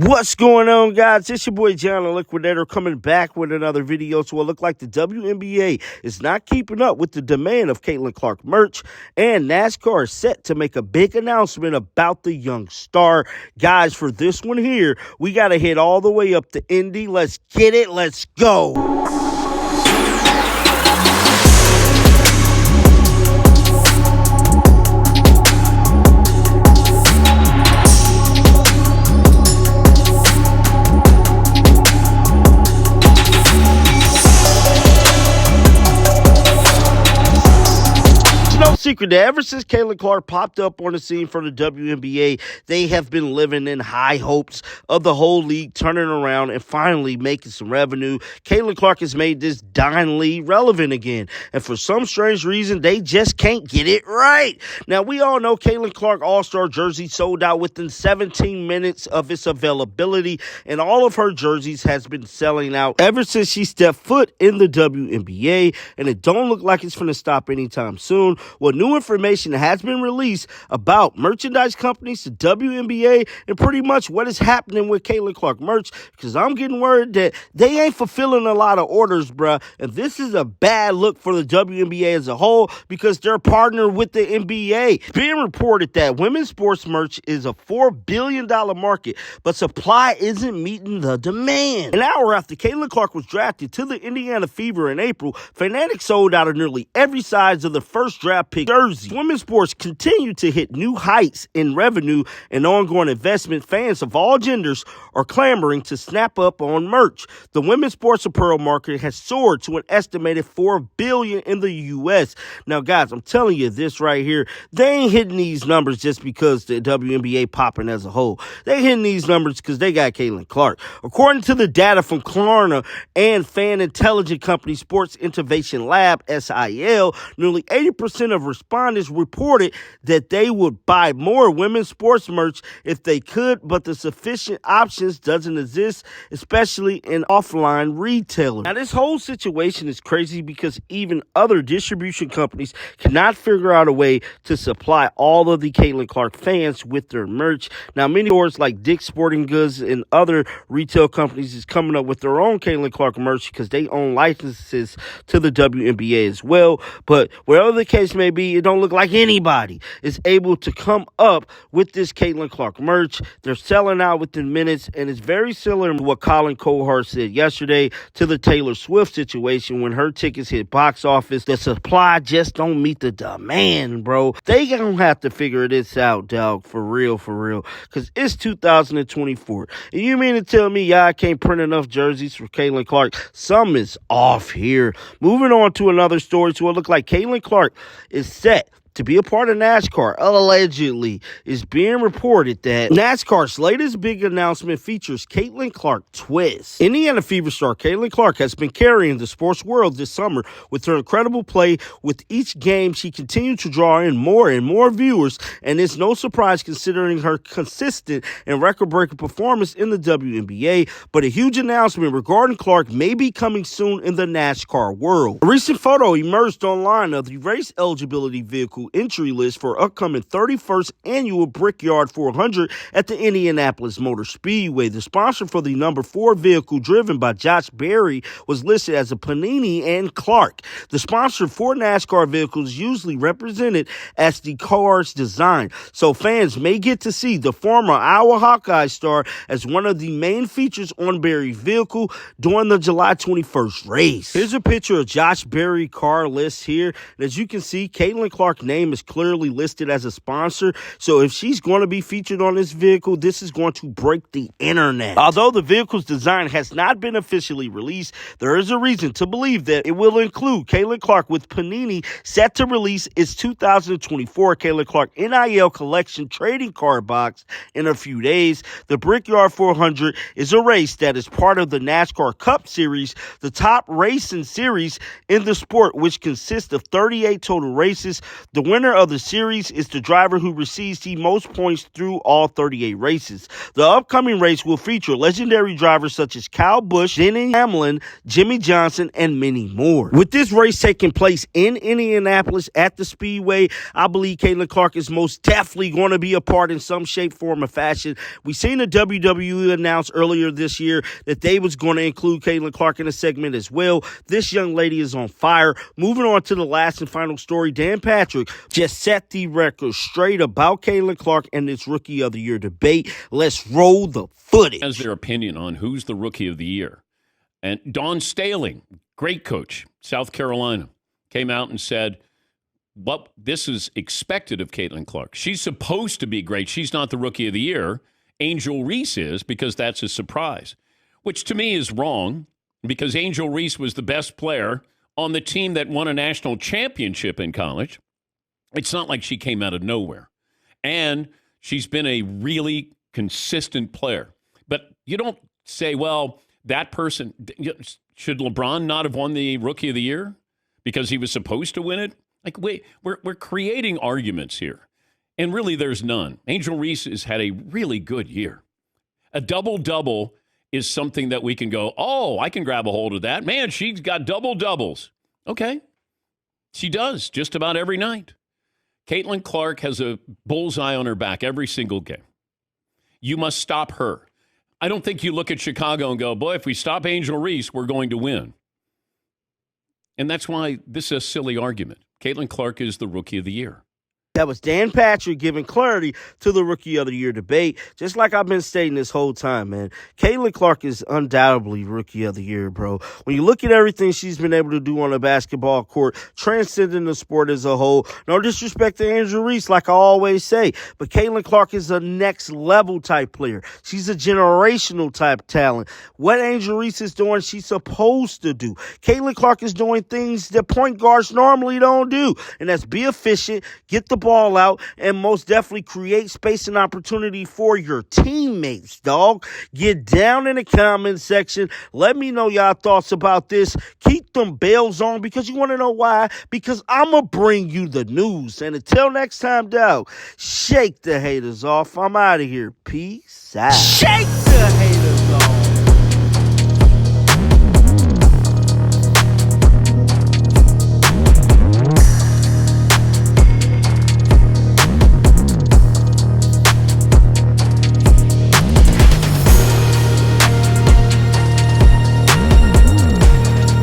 What's going on, guys? It's your boy John, the Liquidator, coming back with another video. So it looked like the WNBA is not keeping up with the demand of Caitlin Clark merch, and NASCAR is set to make a big announcement about the young star. Guys, for this one here, we got to head all the way up to Indy. Let's get it. Let's go. Secret that ever since Caitlin Clark popped up on the scene for the WNBA, they have been living in high hopes of the whole league turning around and finally making some revenue. Caitlin Clark has made this dying league relevant again, and for some strange reason, they just can't get it right. Now, we all know Caitlin Clark All-Star jersey sold out within 17 minutes of its availability, and all of her jerseys has been selling out ever since she stepped foot in the WNBA, and it don't look like it's going to stop anytime soon. Well, new information has been released about merchandise companies, the WNBA, and pretty much what is happening with Caitlin Clark merch, because I'm getting word that they ain't fulfilling a lot of orders, bruh, and this is a bad look for the WNBA as a whole because they're partnered with the NBA. It's being reported that women's sports merch is a $4 billion market, but supply isn't meeting the demand. An hour after Caitlin Clark was drafted to the Indiana Fever in April, Fanatics sold out of nearly every size of the first draft pick jersey. Women's sports continue to hit new heights in revenue and ongoing investment. Fans of all genders are clamoring to snap up on merch. The women's sports apparel market has soared to an estimated $4 billion in the U.S. Now, guys, I'm telling you this right here. They ain't hitting these numbers just because the WNBA popping as a whole. They hitting these numbers because they got Caitlin Clark. According to the data from Klarna and fan intelligence company Sports Innovation Lab, SIL, nearly 80% of respondents reported that they would buy more women's sports merch if they could, but the sufficient options doesn't exist, especially in offline retailers. Now, this whole situation is crazy because even other distribution companies cannot figure out a way to supply all of the Caitlin Clark fans with their merch. Now, many stores like Dick's Sporting Goods and other retail companies is coming up with their own Caitlin Clark merch because they own licenses to the WNBA as well. But wherever the case may be, it don't look like anybody is able to come up with this Caitlin Clark merch. They're selling out within minutes, and it's very similar to what Colin Cohart said yesterday to the Taylor Swift situation when her tickets hit box office. The supply just don't meet the demand, bro. They gonna have to figure this out, dog, for real, because it's 2024. And you mean to tell me y'all can't print enough jerseys for Caitlin Clark? Something is off here. Moving on to another story, so it looked like Caitlin Clark is set to be a part of NASCAR. Allegedly, is being reported that NASCAR's latest big announcement features Caitlin Clark twist. Indiana Fever star Caitlin Clark has been carrying the sports world this summer with her incredible play. With each game, she continued to draw in more and more viewers, and it's no surprise considering her consistent and record-breaking performance in the WNBA. But a huge announcement regarding Clark may be coming soon in the NASCAR world. A recent photo emerged online of the race eligibility vehicle entry list for upcoming 31st annual Brickyard 400 at the Indianapolis Motor Speedway. The sponsor for the number 4 vehicle driven by Josh Berry was listed as a Panini and Clark. The sponsor for NASCAR vehicles is usually represented as the car's design, so fans may get to see the former Iowa Hawkeye star as one of the main features on Berry's vehicle during the July 21st race. Here's a picture of Josh Berry car list here, and as you can see, Caitlin Clark name is clearly listed as a sponsor, so if she's going to be featured on this vehicle, this is going to break the internet. Although the vehicle's design has not been officially released, there is a reason to believe that it will include Caitlin Clark, with Panini set to release its 2024 Caitlin Clark NIL Collection trading card box in a few days. The Brickyard 400 is a race that is part of the NASCAR Cup Series, the top racing series in the sport, which consists of 38 total races. The The winner of the series is the driver who receives the most points through all 38 races. The upcoming race will feature legendary drivers such as Kyle Busch, Denny Hamlin, Jimmy Johnson, and many more. With this race taking place in Indianapolis at the Speedway, I believe Caitlin Clark is most definitely going to be a part in some shape, form, or fashion. We seen the WWE announce earlier this year that they was going to include Caitlin Clark in a segment as well. This young lady is on fire. Moving on to the last and final story, Dan Patrick just set the record straight about Caitlin Clark and this Rookie of the Year debate. Let's roll the footage. Has their opinion on who's the Rookie of the Year. And Dawn Staley, great coach, South Carolina, came out and said, well, this is expected of Caitlin Clark. She's supposed to be great. She's not the Rookie of the Year. Angel Reese is, because that's a surprise, which to me is wrong, because Angel Reese was the best player on the team that won a national championship in college. It's not like she came out of nowhere. And she's been a really consistent player. But you don't say, well, that person, should LeBron not have won the Rookie of the Year because he was supposed to win it? Like, wait, we're creating arguments here. And really, there's none. Angel Reese has had a really good year. A double-double is something that we can go, oh, I can grab a hold of that. Man, she's got double-doubles. Okay. She does just about every night. Caitlin Clark has a bullseye on her back every single game. You must stop her. I don't think you look at Chicago and go, boy, if we stop Angel Reese, we're going to win. And that's why this is a silly argument. Caitlin Clark is the Rookie of the Year. That was Dan Patrick giving clarity to the Rookie of the Year debate. Just like I've been stating this whole time, man. Caitlin Clark is undoubtedly Rookie of the Year, bro. When you look at everything she's been able to do on the basketball court, transcending the sport as a whole, no disrespect to Angel Reese, like I always say, but Caitlin Clark is a next level type player. She's a generational type talent. What Angel Reese is doing, she's supposed to do. Caitlin Clark is doing things that point guards normally don't do, and that's be efficient, get the ball out, and most definitely create space and opportunity for your teammates, dog. Get down in the comment section. Let me know y'all thoughts about this. Keep them bells on, because you want to know why? Because I'm going to bring you the news. And until next time, dog, shake the haters off. I'm out of here. Peace out. Shake the haters